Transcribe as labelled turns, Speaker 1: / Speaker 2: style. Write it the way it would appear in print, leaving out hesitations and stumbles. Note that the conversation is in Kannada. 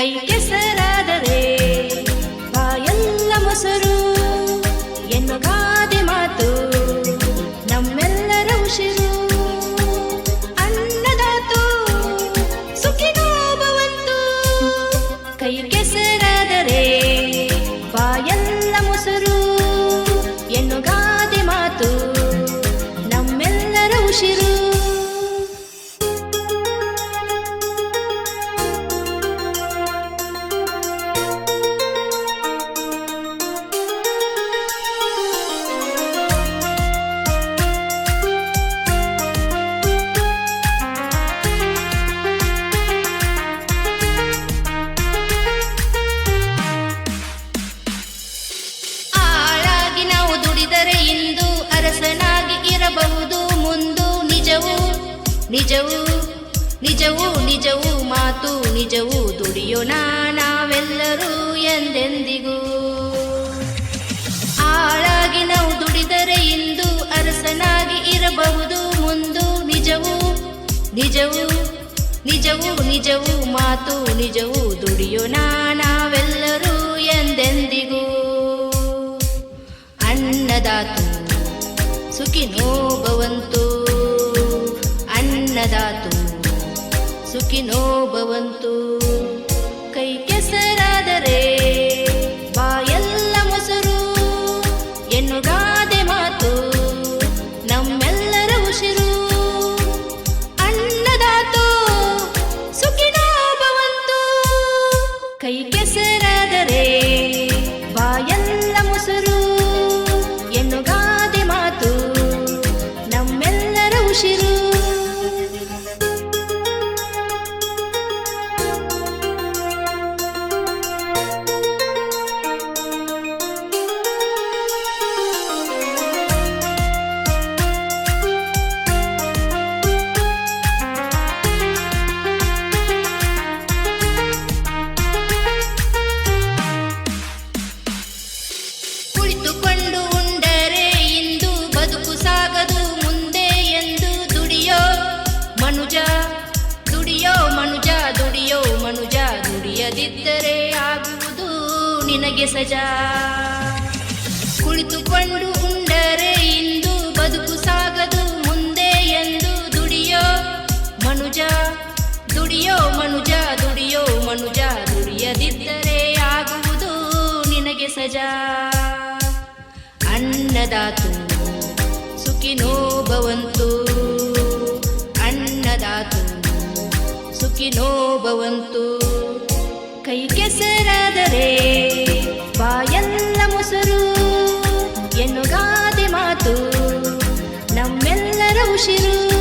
Speaker 1: ಕೈ ಕೆಸರಾದರೆ ಬಾಯೆಲ್ಲ ಮೊಸರು ಎನ್ನು ಗಾದೆ ಮಾತು ನಮ್ಮೆಲ್ಲರ ಉಸಿರು. ಅನ್ನದಾತು ಸುಖಿನೋ ಭವಂತು. ಕೈ ಕೆಸರಾದರೆ ಬಾಯೆಲ್ಲ ಮೊಸರು ಎನ್ನು ಗಾದೆ ಮಾತು ನಮ್ಮೆಲ್ಲರ ಉಸಿರು. ಇಂದು ಅರಸನಾಗಿ ಇರಬಹುದು ಮುಂದು. ನಿಜವು ನಿಜವು ನಿಜವು ನಿಜವು ಮಾತು ನಿಜವು ದುಡಿಯೋಣ ನಾವೆಲ್ಲರೂ ಎಂದೆಂದಿಗೂ. ಆಳಾಗಿ ನಾವು ದುಡಿದರೆ ಇಂದು ಅರಸನಾಗಿ ಇರಬಹುದು ಮುಂದು. ನಿಜವು ನಿಜವು ನಿಜವು ನಿಜವು ಮಾತು ನಿಜವು ದುಡಿಯೋಣ ನಾವೆಲ್ಲರೂ ಎಂದೆಂದಿಗೂ. ಅನ್ನದಾತು ಸುಖಿನೋ ಭವಂತು. ಅನ್ನದಾತು ಸುಖಿನೋ ಭವಂತು. ಕೈ ಕೆಸರಾದರೆ ಬಾಯೆಲ್ಲ ಮೊಸರು ಎನ್ನು ಗಾದೆ ಮಾತು ನಮ್ಮೆಲ್ಲರ ಉಸಿರು. ಅನ್ನದಾತು ಸುಖಿನೋ ಭವಂತು. ಕೈ ಕೆಸರಾದರೆ ಬಾಯೆಲ್ಲ ಮೊಸರು ಎನ್ನು ಗಾದೆ ಮಾತು ನಮ್ಮೆಲ್ಲರ ಉಸಿರು. ಕುಳಿತುಕೊಂಡು ಉಂಡರೆ ಇಂದು ಬದುಕು ಸಾಗದು ಮುಂದೆ ಎಂದು ದುಡಿಯೋ ಮನುಜ ದುಡಿಯೋ ಮನುಜ ದುಡಿಯೋ ಮನುಜ. ದುಡಿಯದಿದ್ದರೆ ಆಗುವುದು ನಿನಗೆ ಸಜಾ. ಕುಳಿತುಕೊಂಡು ಉಂಡರೆ ಇಂದು ಬದುಕು ಸಾಗದು ಮುಂದೆ ಎಂದು ದುಡಿಯೋ ಮನುಜ ದುಡಿಯೋ ಮನುಜ ದುಡಿಯೋ ಮನುಜ. ದುಡಿಯದಿದ್ದರೆ ಆಗುವುದು ನಿನಗೆ ಸಜಾ. ಅನ್ನದಾತು ಸುಖಿನೋ ಭವಂತು. ಅನ್ನದಾತು ಸುಖಿನೋ ಭವಂತು. ಕೈ ಕೆಸರಾದರೆ ಬಾಯೆಲ್ಲ ಮೊಸರು ಎನ್ನು ಗಾದೆ ಮಾತು ನಮ್ಮೆಲ್ಲರ ಉಸಿರು.